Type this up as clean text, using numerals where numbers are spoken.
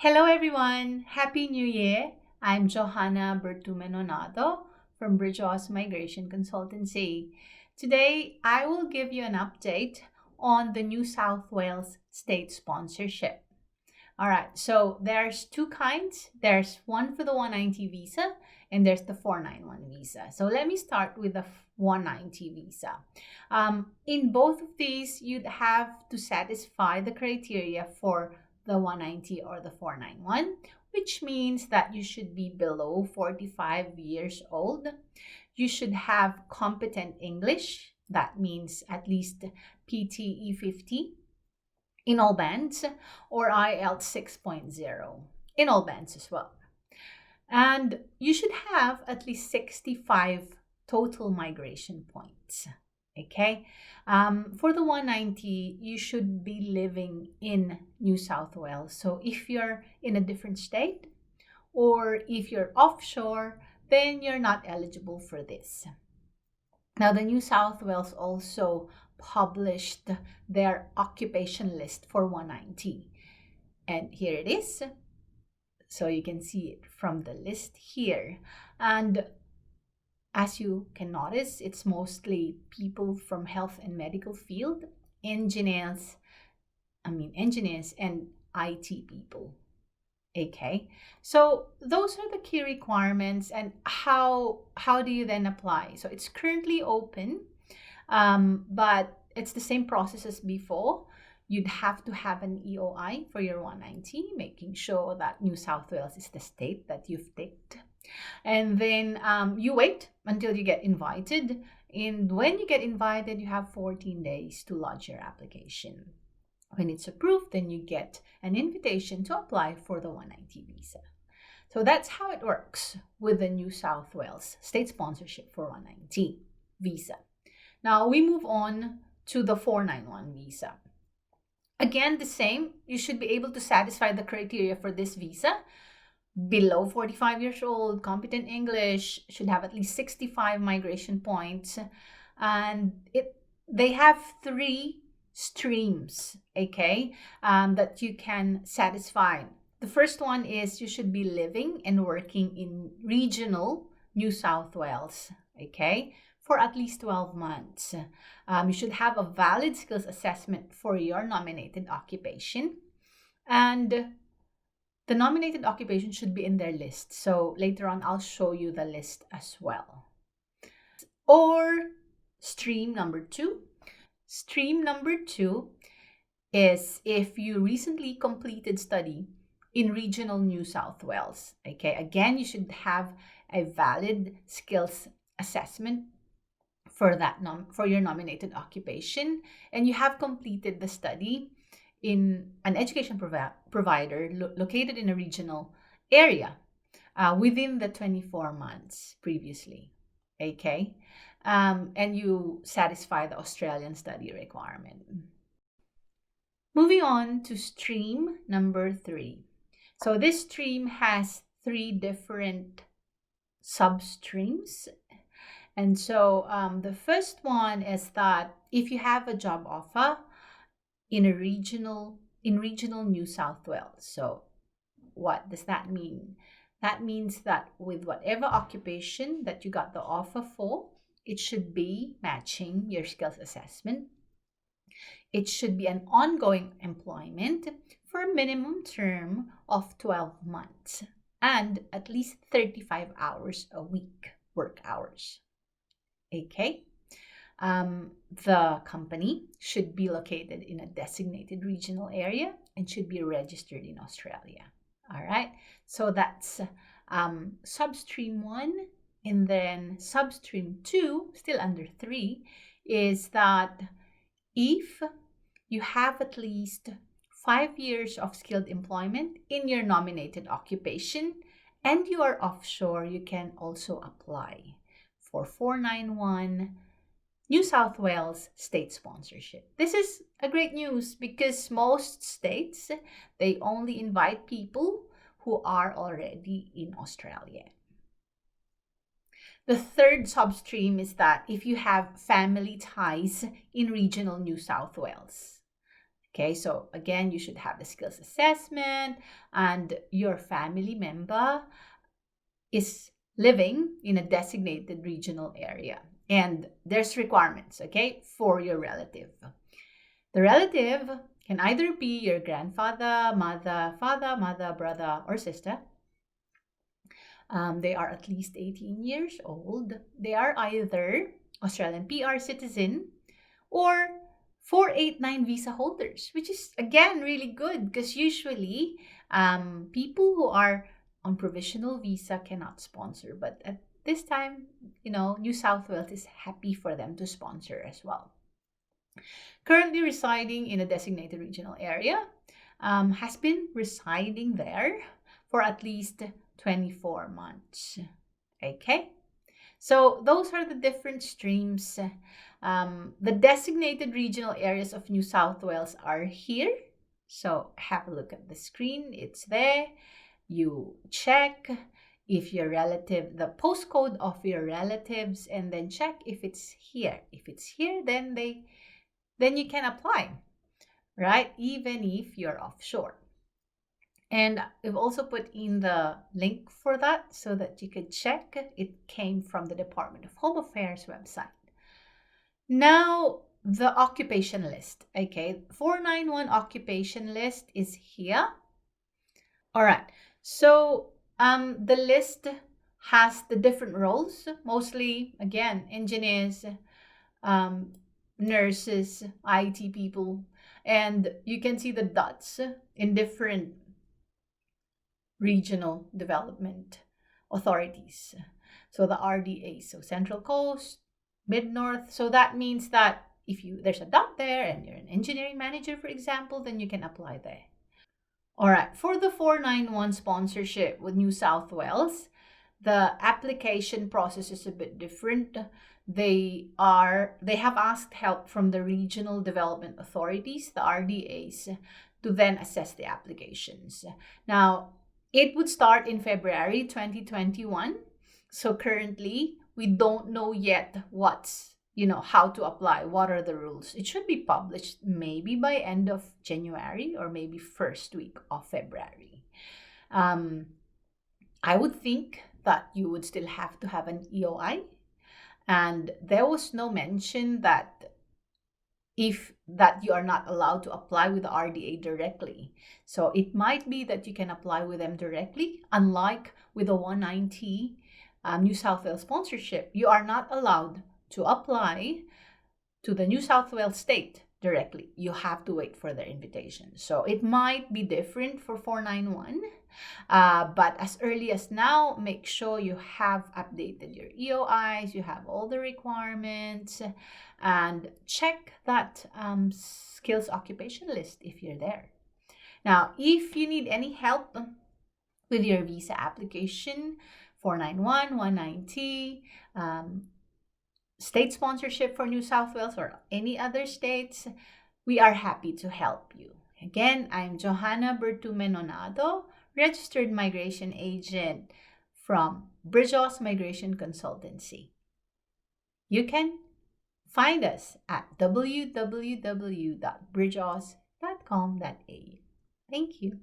Hello everyone! Happy New Year! I'm Johanna Bertumenonado from Bridgeos Migration Consultancy. Today, I will give you an update on the New South Wales state sponsorship. All right, so there's two kinds. There's one for the 190 visa and there's the 491 visa. So let me start with the 190 visa. In both of these, you'd have to satisfy the criteria for the 190 or the 491, which means that you should be below 45 years old. You should have competent English. That means at least PTE 50 in all bands, or IELTS 6.0 in all bands as well. And you should have at least 65 total migration points. Okay. For the 190, you should be living in New South Wales. So if you're in a different state or if you're offshore, then you're not eligible for this. Now, the New South Wales also published their occupation list for 190. And here it is. So you can see it from the list here. And as you can notice, it's mostly people from health and medical field, engineers and IT people. Okay, so those are the key requirements. And how do you then apply? So it's currently open, but it's the same process as before. You'd have to have an EOI for your 190, making sure that New South Wales is the state that you've ticked. And then you wait until you get invited. And when you get invited, you have 14 days to lodge your application. When it's approved, then you get an invitation to apply for the 190 visa. So that's how it works with the New South Wales state sponsorship for 190 visa. Now we move on to the 491 visa. Again, the same. You should be able to satisfy the criteria for this visa. Below 45 years old, competent English, should have at least 65 migration points. And they have 3 streams, okay, that you can satisfy. The first one is you should be living and working in regional New South Wales, okay, for at least 12 months. You should have a valid skills assessment for your nominated occupation. And the nominated occupation should be in their list. So later on, I'll show you the list as well. Or stream number 2. Stream number 2 is if you recently completed study in regional New South Wales. Okay, again, you should have a valid skills assessment for that for your nominated occupation, and you have completed the study in an education provider located in a regional area within the 24 months previously. Okay, and you satisfy the Australian study requirement. Moving on to stream number 3. So this stream has 3 different substreams. And so the first one is that if you have a job offer in regional New South Wales. So what does that mean? That means that with whatever occupation that you got the offer for, it should be matching your skills assessment. It should be an ongoing employment for a minimum term of 12 months and at least 35 hours a week work hours. Okay. The company should be located in a designated regional area and should be registered in Australia. All right. So that's substream 1. And then substream 2, still under 3, is that if you have at least 5 years of skilled employment in your nominated occupation and you are offshore, you can also apply for 491 New South Wales state sponsorship. This is a great news because most states, they only invite people who are already in Australia. The third substream is that if you have family ties in regional New South Wales. Okay, so again, you should have the skills assessment and your family member is living in a designated regional area. And there's requirements, okay, for your relative. The relative can either be your grandfather, mother, father, mother, brother, or sister. They are at least 18 years old. They are either Australian PR citizen or 489 visa holders, which is again really good because usually people who are on provisional visa cannot sponsor. But at this time, New South Wales is happy for them to sponsor as well. Currently residing in a designated regional area, has been residing there for at least 24 months. Okay, so those are the different streams. The designated regional areas of New South Wales are here. So have a look at the screen. It's there. You check if your relative, the postcode of your relatives, and then check if it's here. If it's here, then you can apply, right? Even if you're offshore. And we've also put in the link for that so that you could check. It came from the Department of Home Affairs website. Now, the occupation list. Okay, 491 occupation list is here. All right, so the list has the different roles, mostly, again, engineers, nurses, IT people, and you can see the dots in different regional development authorities. So the RDA, so Central Coast, Mid-North. So that means that if there's a dot there and you're an engineering manager, for example, then you can apply there. All right, for the 491 sponsorship with New South Wales, the application process is a bit different. They have asked help from the regional development authorities, the RDAs, to then assess the applications. Now, it would start in February 2021. So currently, we don't know yet how to apply, what are the rules. It should be published maybe by end of January or maybe first week of February. I would think that you would still have to have an EOI, and there was no mention that you are not allowed to apply with the RDA directly. So it might be that you can apply with them directly, unlike with the 190 New South Wales sponsorship. You are not allowed to apply to the New South Wales state directly. You have to wait for their invitation. So it might be different for 491. But as early as now, make sure you have updated your EOIs, you have all the requirements, and check that skills occupation list if you're there. Now, if you need any help with your visa application, 491, 190, state sponsorship for New South Wales or any other states, we are happy to help you. Again, I'm Johanna Bertumenonado, registered migration agent from Bridgeos Migration Consultancy. You can find us at www.bridgeos.com.au. Thank you.